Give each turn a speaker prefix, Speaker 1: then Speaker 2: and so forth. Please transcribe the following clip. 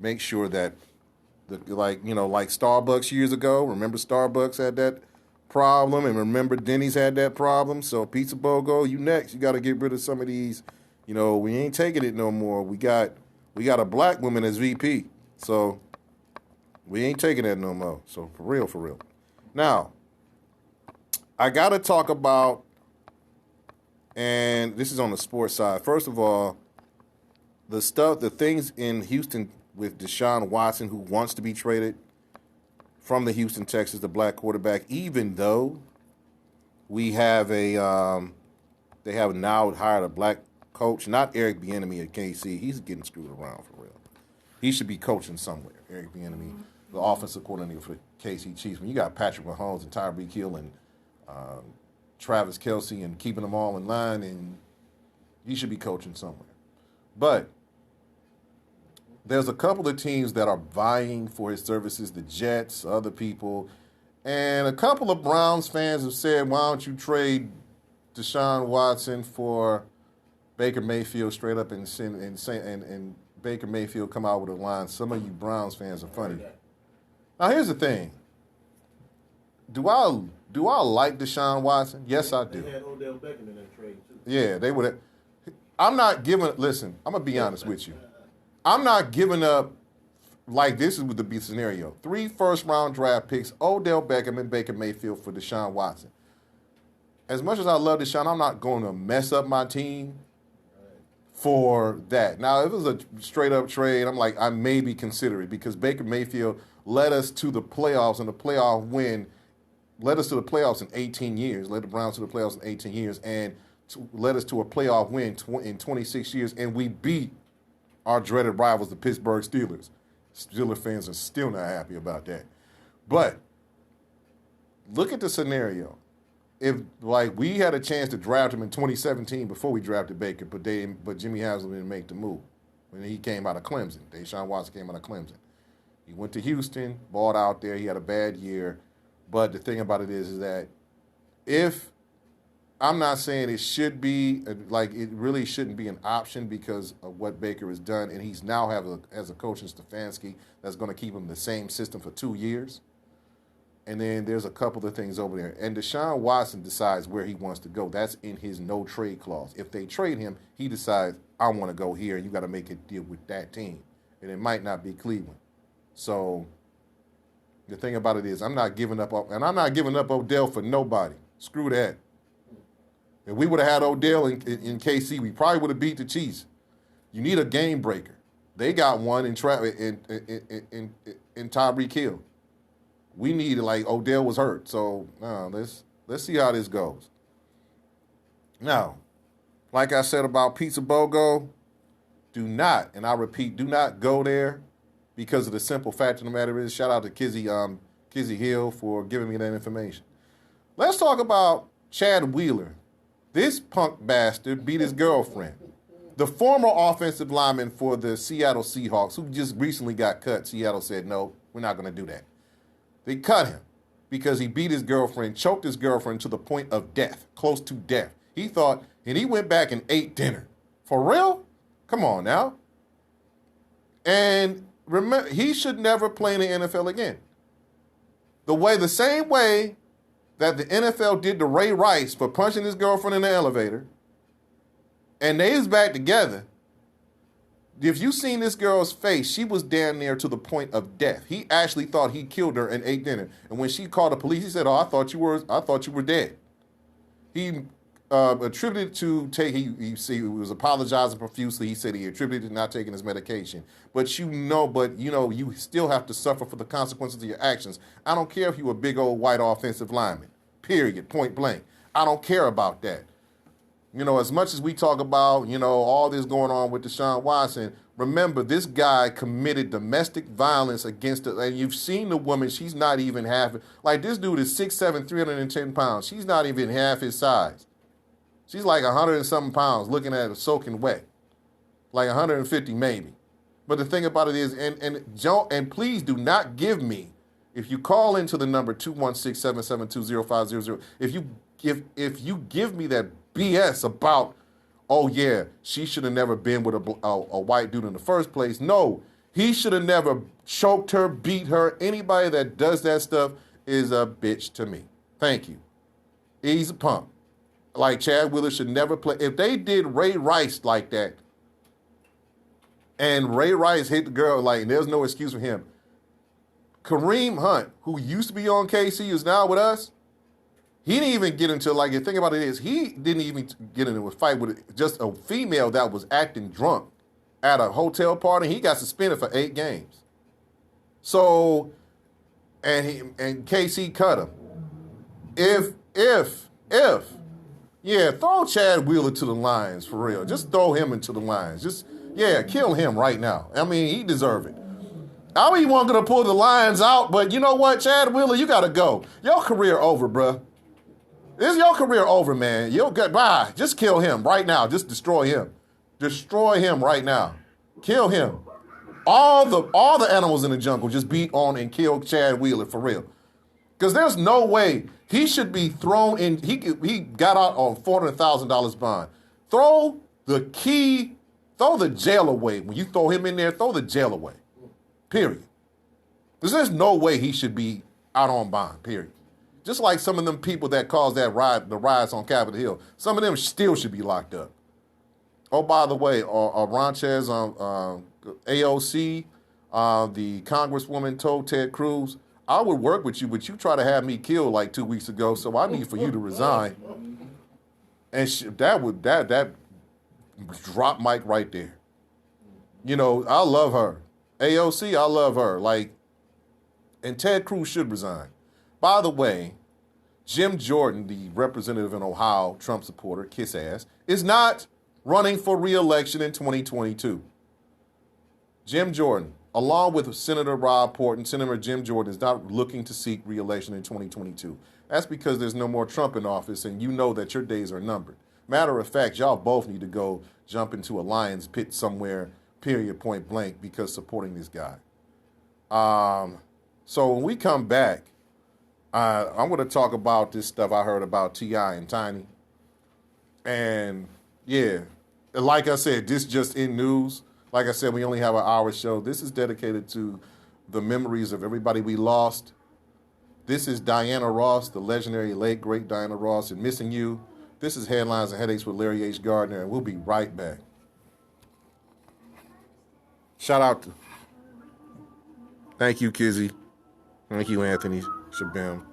Speaker 1: make sure that like Starbucks years ago. Remember Starbucks had that problem, and remember Denny's had that problem. So Pizza BOGO, you next. You got to get rid of some of these. We ain't taking it no more. We got a black woman as VP, so we ain't taking that no more. So for real, for real. Now, I got to talk about, and this is on the sports side. First of all, the things in Houston with Deshaun Watson, who wants to be traded from the Houston Texans, the black quarterback, even though we have they have now hired a black coach, not Eric Bieniemy at KC. He's getting screwed around for real. He should be coaching somewhere. Eric Bieniemy, the offensive coordinator for the KC Chiefs. When you got Patrick Mahomes and Tyreek Hill and Travis Kelce and keeping them all in line, and he should be coaching somewhere. But there's a couple of teams that are vying for his services, the Jets, other people, and a couple of Browns fans have said, why don't you trade Deshaun Watson for Baker Mayfield straight up and Baker Mayfield come out with a line. Some of you Browns fans are funny. Now, here's the thing. Do I like Deshaun Watson? Yes, I do.
Speaker 2: They had Odell Beckham in that trade, too.
Speaker 1: Yeah, they would have. I'm not giving. Listen, I'm going to be honest with you. I'm not giving up like this is the be scenario. 3 first-round draft picks, Odell Beckham and Baker Mayfield for Deshaun Watson. As much as I love Deshaun, I'm not going to mess up my team for that. Now, if it was a straight-up trade, I'm like, I maybe consider it because Baker Mayfield led us to the playoffs and the playoff win, led us to the playoffs in 18 years, led the Browns to the playoffs in 18 years, and led us to a playoff win in 26 years, and we beat our dreaded rivals, the Pittsburgh Steelers. Steelers fans are still not happy about that. But look at the scenario. If we had a chance to draft him in 2017 before we drafted Baker, but Jimmy Haslam didn't make the move when he came out of Clemson. Deshaun Watson came out of Clemson. He went to Houston, balled out there. He had a bad year. But the thing about it is that if I'm not saying it should be, it really shouldn't be an option because of what Baker has done, and he's now has a coach in Stefanski that's going to keep him the same system for 2 years. And then there's a couple of things over there. And Deshaun Watson decides where he wants to go. That's in his no-trade clause. If they trade him, he decides, I want to go here, and you got to make a deal with that team. And it might not be Cleveland. So the thing about it is I'm not giving up Odell for nobody. Screw that. If we would have had Odell in KC, we probably would have beat the Chiefs. You need a game breaker. They got one in Tyreek Hill. We needed Odell was hurt. So let's see how this goes. Now, like I said about Pizza BOGO, do not, and I repeat, do not go there because of the simple fact of the matter is, shout out to Kizzy Hill for giving me that information. Let's talk about Chad Wheeler. This punk bastard beat his girlfriend. The former offensive lineman for the Seattle Seahawks, who just recently got cut, Seattle said, no, we're not going to do that. They cut him because he beat his girlfriend, choked his girlfriend to the point of death, close to death. He thought, and he went back and ate dinner. For real? Come on now. And remember, he should never play in the NFL again. The same way that the NFL did to Ray Rice for punching his girlfriend in the elevator, and they is back together. If you seen this girl's face, she was damn near to the point of death. He actually thought he killed her and ate dinner. And when she called the police, he said, "Oh, I thought you were dead." He attributed he was apologizing profusely. He said he attributed to not taking his medication. But you still have to suffer for the consequences of your actions. I don't care if you a big old white offensive lineman. Period. Point blank. I don't care about that. As much as we talk about, all this going on with Deshaun Watson, remember this guy committed domestic violence against her. And you've seen the woman, she's not even half, this dude is 6'7", 310 pounds. She's not even half his size. She's like 100 and something pounds looking at her soaking wet. 150 maybe. But the thing about it is, and please do not give me, if you call into the number 216-772-0500, if you give me that BS about, oh yeah, she should have never been with a white dude in the first place. No, He should have never choked her, beat her. Anybody that does that stuff is a bitch to me. Thank you. He's a punk. Like Chad Wheeler should never play. If they did Ray Rice like that, and Ray Rice hit the girl, like, there's no excuse for him. Kareem Hunt, who used to be on KC, is now with us. He didn't even get into, like, the thing about it is, he didn't even get into a fight with just a female that was acting drunk at a hotel party. He got suspended for 8 games. So, and KC cut him. Yeah, throw Chad Wheeler to the Lions for real. Just throw him into the Lions. Just, yeah, kill him right now. I mean, he deserve it. I mean, he wasn't going to pull the Lions out, but you know what, Chad Wheeler, you got to go. Your career over, bruh. This is your career over, man. You'll get by. Just kill him right now. Just destroy him. Destroy him right now. Kill him. All the animals in the jungle just beat on and kill Chad Wheeler for real. Because there's no way he should be thrown in. He got out on $400,000 bond. Throw the jail away. When you throw him in there, throw the jail away. Period. Because there's no way he should be out on bond, period. Just like some of them people that caused the riots on Capitol Hill. Some of them still should be locked up. Oh, by the way, Ranchez, AOC, the Congresswoman told Ted Cruz, I would work with you, but you try to have me killed like 2 weeks ago, so I need for you to resign. And that drop mic right there. You know, I love her. AOC, I love her. Like, and Ted Cruz should resign. By the way, Jim Jordan, the representative in Ohio, Trump supporter, kiss ass, is not running for re-election in 2022. Jim Jordan, along with Senator Rob Portman, Senator Jim Jordan is not looking to seek re-election in 2022. That's because there's no more Trump in office, and you know that your days are numbered. Matter of fact, y'all both need to go jump into a lion's pit somewhere, period, point blank, because supporting this guy. So when we come back, I'm going to talk about this stuff I heard about T.I. and Tiny. And, yeah, like I said, this just in news. Like I said, we only have an hour show. This is dedicated to the memories of everybody we lost. This is Diana Ross, the legendary late, great Diana Ross, and missing you. This is Headlines and Headaches with Larry H. Gardner, and we'll be right back. Shout out to... Thank you, Kizzy. Thank you, Anthony Shabam.